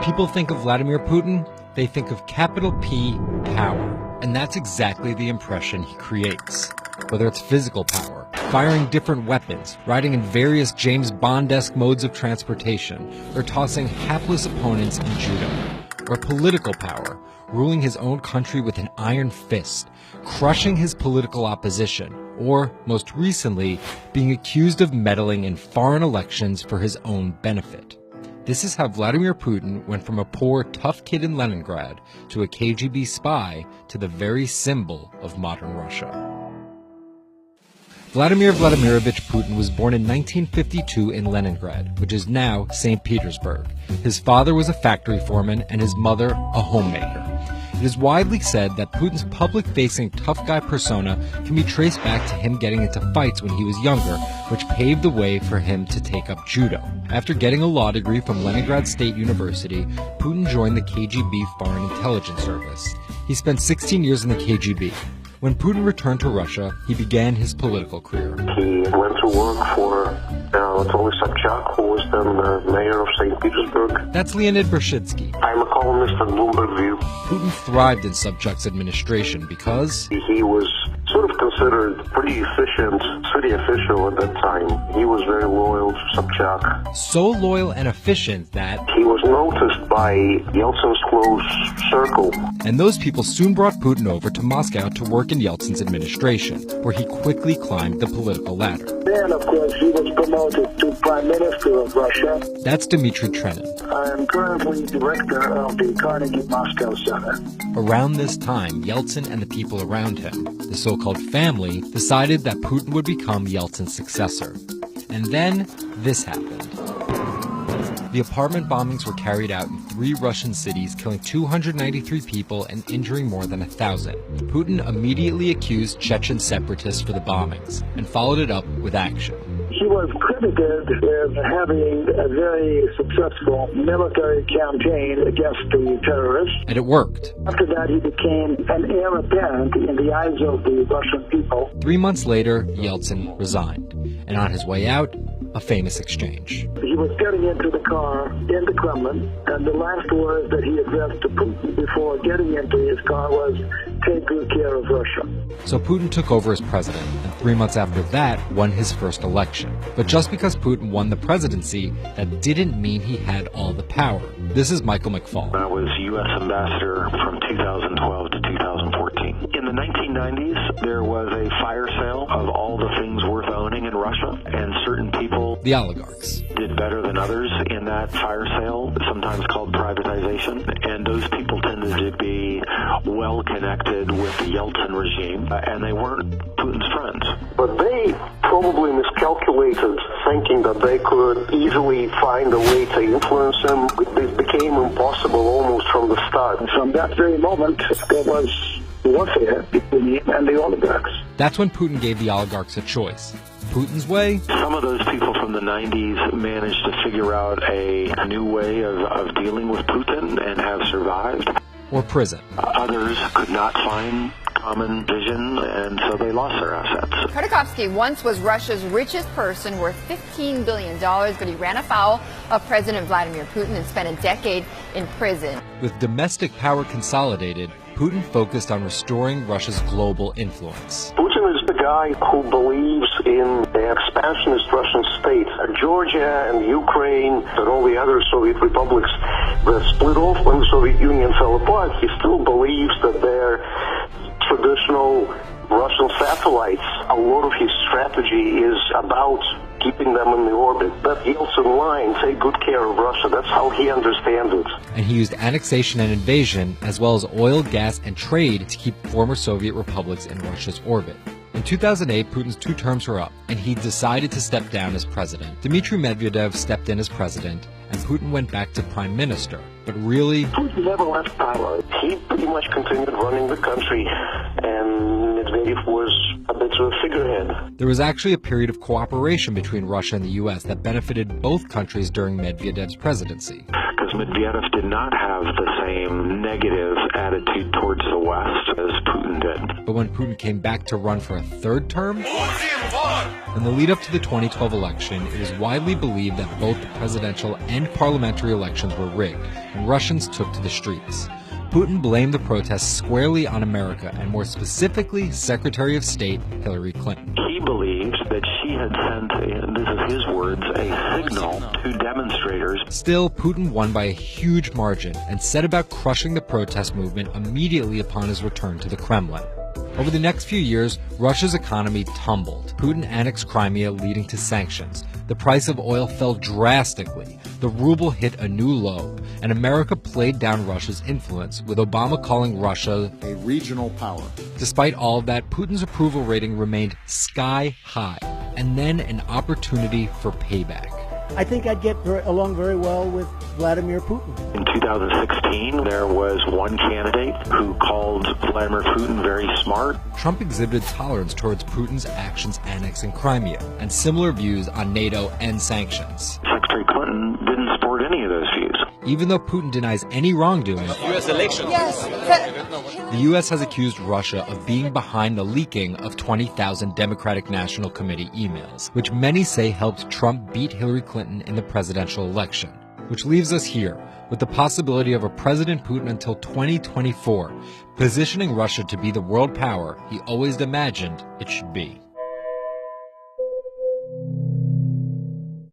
people think of Vladimir Putin, they think of capital P, power. And that's exactly the impression he creates. Whether it's physical power, firing different weapons, riding in various James Bond-esque modes of transportation, or tossing hapless opponents in judo. Or political power, ruling his own country with an iron fist, crushing his political opposition, or, most recently, being accused of meddling in foreign elections for his own benefit. This is how Vladimir Putin went from a poor, tough kid in Leningrad to a KGB spy to the very symbol of modern Russia. Vladimir Vladimirovich Putin was born in 1952 in Leningrad, which is now St. Petersburg. His father was a factory foreman and his mother a homemaker. It is widely said that Putin's public-facing tough guy persona can be traced back to him getting into fights when he was younger, which paved the way for him to take up judo. After getting a law degree from Leningrad State University, Putin joined the KGB Foreign Intelligence Service. He spent 16 years in the KGB. When Putin returned to Russia, he began his political career. He went to work for Anatoly Sobchak, who was then the mayor of St. Petersburg. That's Leonid Bershidsky. I'm a columnist at Bloomberg View. Putin thrived in Sobchak's administration because he was sort of considered pretty efficient city official at that time. He was very loyal to Sobchak. So loyal and efficient that he was noticed by Yeltsin's close circle. And those people soon brought Putin over to Moscow to work in Yeltsin's administration, where he quickly climbed the political ladder. Then, of course, he was promoted to Prime Minister of Russia. That's Dmitry Trenin. I am currently director of the Carnegie Moscow Center. Around this time, Yeltsin and the people around him, the so-called family, decided that Putin would become Yeltsin's successor. And then, this happened. The apartment bombings were carried out in 3 Russian cities, killing 293 people and injuring more than 1,000. Putin immediately accused Chechen separatists for the bombings and followed it up with action. He was credited with having a very successful military campaign against the terrorists. And it worked. After that, he became an heir apparent in the eyes of the Russian people. 3 months later, Yeltsin resigned. And on his way out, a famous exchange. He was getting into the car in the Kremlin, and the last words that he addressed to Putin before getting into his car was, "Take good care of Russia." So Putin took over as president, and 3 months after that, won his first election. But just because Putin won the presidency, that didn't mean he had all the power. This is Michael McFall. I was U.S. ambassador from 2012 to 2014. In the 1990s, there was a fire sale of all the things worth owning in Russia, and certain people, the oligarchs, did better than others in that fire sale, sometimes called privatization, and those people tended to be well connected with the Yeltsin regime, and they weren't Putin's friends. But they probably miscalculated, thinking that they could easily find a way to influence him. It became impossible almost from the start. And from that very moment, there was warfare between him and the oligarchs. That's when Putin gave the oligarchs a choice. Putin's way? Some of those people from the 90s managed to figure out a new way of dealing with Putin and have survived. Or prison. Others could not find common vision, and so they lost their assets. Khodorkovsky once was Russia's richest person, worth $15 billion, but he ran afoul of President Vladimir Putin and spent a decade in prison. With domestic power consolidated, Putin focused on restoring Russia's global influence. Putin is the guy who believes in the expansionist Russian state. Georgia and Ukraine and all the other Soviet republics that split off when the Soviet Union fell apart, he still believes that they're traditional Russian satellites. A lot of his strategy is about keeping them in the orbit. That Yeltsin line, take good care of Russia, that's how he understands it. And he used annexation and invasion, as well as oil, gas, and trade to keep former Soviet republics in Russia's orbit. In 2008, Putin's 2 terms were up, and he decided to step down as president. Dmitry Medvedev stepped in as president, and Putin went back to prime minister. But really, Putin never left power. He pretty much continued running the country, and Medvedev was a bit of a figurehead. There was actually a period of cooperation between Russia and the U.S. that benefited both countries during Medvedev's presidency. Because Medvedev did not have the same negative attitude towards the West as Putin did. But when Putin came back to run for a 3rd term, In the lead-up to the 2012 election, it was widely believed that both the presidential and parliamentary elections were rigged, and Russians took to the streets. Putin blamed the protests squarely on America, and more specifically, Secretary of State Hillary Clinton. He believes that she had sent, and this is his words, a signal to demonstrators. Still, Putin won by a huge margin and set about crushing the protest movement immediately upon his return to the Kremlin. Over the next few years, Russia's economy tumbled. Putin annexed Crimea, leading to sanctions. The price of oil fell drastically. The ruble hit a new low, and America played down Russia's influence, with Obama calling Russia a regional power. Despite all of that, Putin's approval rating remained sky high, and then an opportunity for payback. I think I'd get along very well with Vladimir Putin. In 2016, there was one candidate who called Vladimir Putin very smart. Trump exhibited tolerance towards Putin's actions annexing Crimea, and similar views on NATO and sanctions. Secretary Clinton didn't support any of those views. Even though Putin denies any wrongdoing, U.S. elections. the U.S. has accused Russia of being behind the leaking of 20,000 Democratic National Committee emails, which many say helped Trump beat Hillary Clinton in the presidential election. Which leaves us here, with the possibility of a President Putin until 2024, positioning Russia to be the world power he always imagined it should be.